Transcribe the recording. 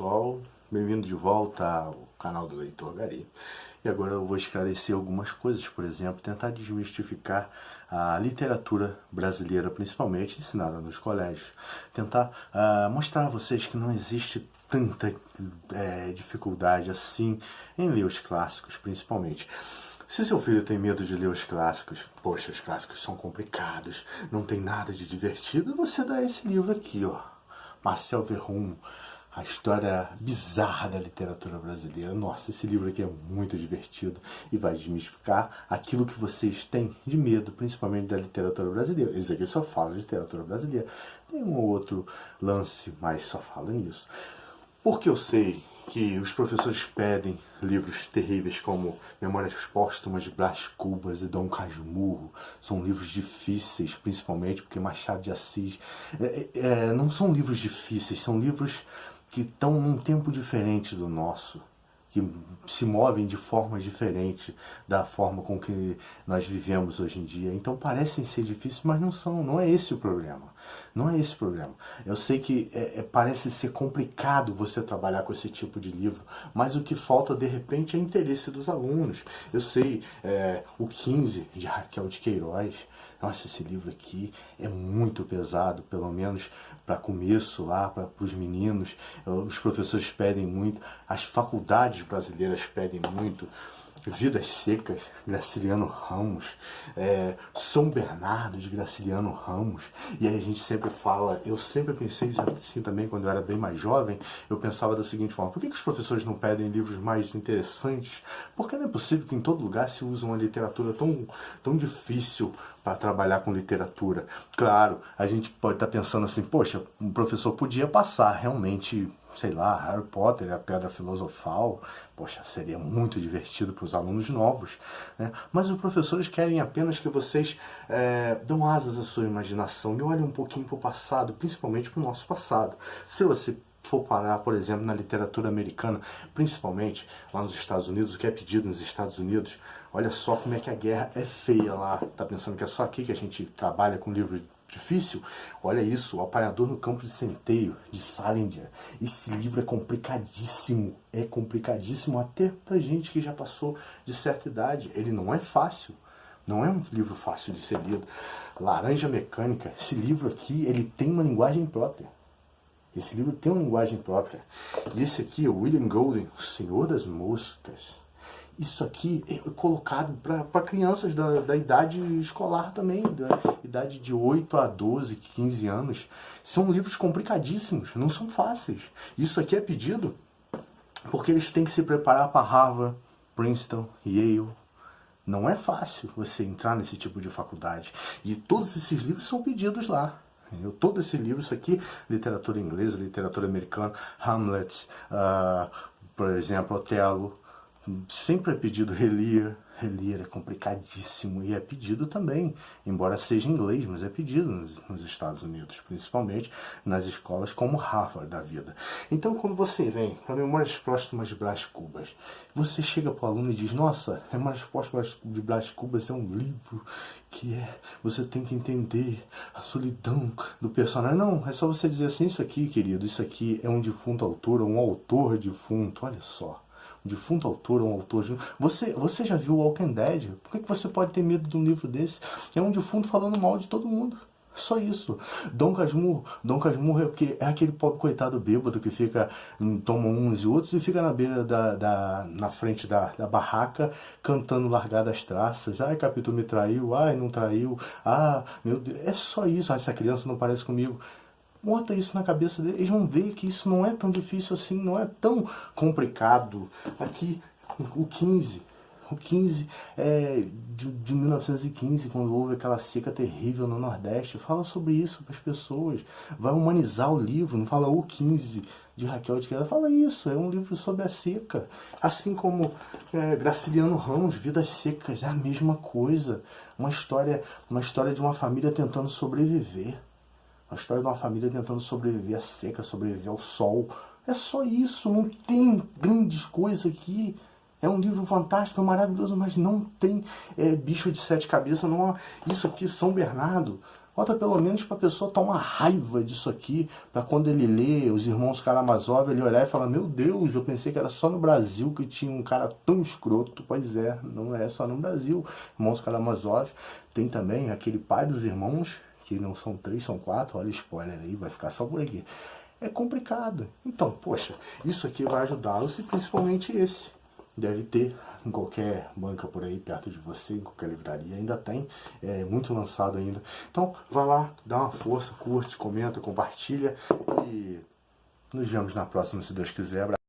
pessoal, bem-vindo de volta ao canal do Leitor Gari. E agora eu vou esclarecer algumas coisas, por exemplo, tentar desmistificar a literatura brasileira, principalmente ensinada nos colégios. Tentar mostrar a vocês que não existe tanta dificuldade assim em ler os clássicos, principalmente. Se seu filho tem medo de ler os clássicos, poxa, os clássicos são complicados, não tem nada de divertido, você dá esse livro aqui, ó. Marcel Verroum, a história bizarra da literatura brasileira. Nossa, esse livro aqui é muito divertido e vai desmistificar aquilo que vocês têm de medo, principalmente da literatura brasileira. Esse aqui só fala de literatura brasileira. Tem um ou outro lance, mas só fala nisso. Porque eu sei que os professores pedem livros terríveis como Memórias Póstumas de Brás Cubas e Dom Casmurro. São livros difíceis, principalmente porque Machado de Assis... não são livros difíceis, são livros que estão num tempo diferente do nosso, que se movem de forma diferente da forma com que nós vivemos hoje em dia. Então parecem ser difíceis, mas não são. Não é esse o problema. Não é esse o problema. Eu sei que parece ser complicado você trabalhar com esse tipo de livro, mas o que falta de repente é interesse dos alunos. Eu sei, o 15 de Raquel de Queiroz. Nossa, esse livro aqui é muito pesado, pelo menos para começo lá, para os meninos. Os professores pedem muito, as faculdades brasileiras pedem muito. Vidas Secas, Graciliano Ramos, São Bernardo de Graciliano Ramos. E aí a gente sempre fala, eu sempre pensei assim também quando eu era bem mais jovem, eu pensava da seguinte forma: por que os professores não pedem livros mais interessantes? Porque não é possível que em todo lugar se use uma literatura tão difícil para trabalhar com literatura. Claro, a gente pode estar pensando assim, poxa, o professor podia passar realmente, sei lá, Harry Potter, a Pedra Filosofal. Poxa, seria muito divertido para os alunos novos, né? Mas os professores querem apenas que vocês dão asas à sua imaginação e olhem um pouquinho para o passado, principalmente para o nosso passado. Se você for parar, por exemplo, na literatura americana, principalmente lá nos Estados Unidos, o que é pedido nos Estados Unidos, olha só como é que a guerra é feia lá. Tá pensando que é só aqui que a gente trabalha com livro difícil? Olha isso, O Apanhador no Campo de Centeio, de Salinger. Esse livro é complicadíssimo até pra gente que já passou de certa idade. Ele não é fácil. Não é um livro fácil de ser lido. Laranja Mecânica, esse livro aqui, ele tem uma linguagem própria. Esse livro tem uma linguagem própria. E esse aqui, o William Golding, O Senhor das Moscas. Isso aqui é colocado para crianças da idade escolar também, da idade de 8 a 12, 15 anos. São livros complicadíssimos, não são fáceis. Isso aqui é pedido porque eles têm que se preparar para Harvard, Princeton, Yale. Não é fácil você entrar nesse tipo de faculdade. E todos esses livros são pedidos lá. Todo esse livro, isso aqui, literatura inglesa, literatura americana, Hamlet, por exemplo, Otelo, sempre é pedido. Lear é complicadíssimo e é pedido também, embora seja em inglês, mas é pedido nos Estados Unidos, principalmente nas escolas como Harvard da vida. Então, quando você vem para Memórias Póstumas de Brás Cubas, você chega para o aluno e diz: nossa, Memórias Póstumas de Brás Cubas é um livro que você tem que entender a solidão do personagem. Não, é só você dizer assim: isso aqui, querido, isso aqui é um defunto autor, ou um autor defunto, olha só. Um defunto autor, um autor... Você já viu Walking Dead? Por que você pode ter medo de um livro desse? É um defunto falando mal de todo mundo. Só isso. Dom Casmurro é aquele pobre coitado bêbado que fica, toma uns e outros e fica na beira na frente da barraca cantando Largadas Traças. Ai, Capitu me traiu, ai, não traiu, ah, meu Deus. É só isso. Ah, essa criança não parece comigo. Bota isso na cabeça deles, eles vão ver que isso não é tão difícil assim, não é tão complicado. Aqui, o 15 é de 1915, quando houve aquela seca terrível no Nordeste. Fala sobre isso para as pessoas, vai humanizar o livro, não fala o 15 de Raquel de Queiroz, fala isso, é um livro sobre a seca. Assim como Graciliano Ramos, Vidas Secas, é a mesma coisa, uma história de uma família tentando sobreviver. A história de uma família tentando sobreviver à seca, sobreviver ao sol. É só isso, não tem grandes coisas aqui. É um livro fantástico, maravilhoso, mas não tem bicho de 7 cabeças. Não. Isso aqui, São Bernardo. Bota pelo menos para a pessoa tomar raiva disso aqui, para quando ele lê Os Irmãos Karamazov, ele olhar e falar, meu Deus, eu pensei que era só no Brasil que tinha um cara tão escroto. Pois é, não é só no Brasil. Irmãos Karamazov tem também aquele pai dos irmãos, que não são 3, são 4, olha o spoiler aí, vai ficar só por aqui. É complicado. Então, poxa, isso aqui vai ajudá-los e principalmente esse. Deve ter em qualquer banca por aí perto de você, em qualquer livraria, ainda tem, é muito lançado ainda. Então, vai lá, dá uma força, curte, comenta, compartilha e nos vemos na próxima, se Deus quiser.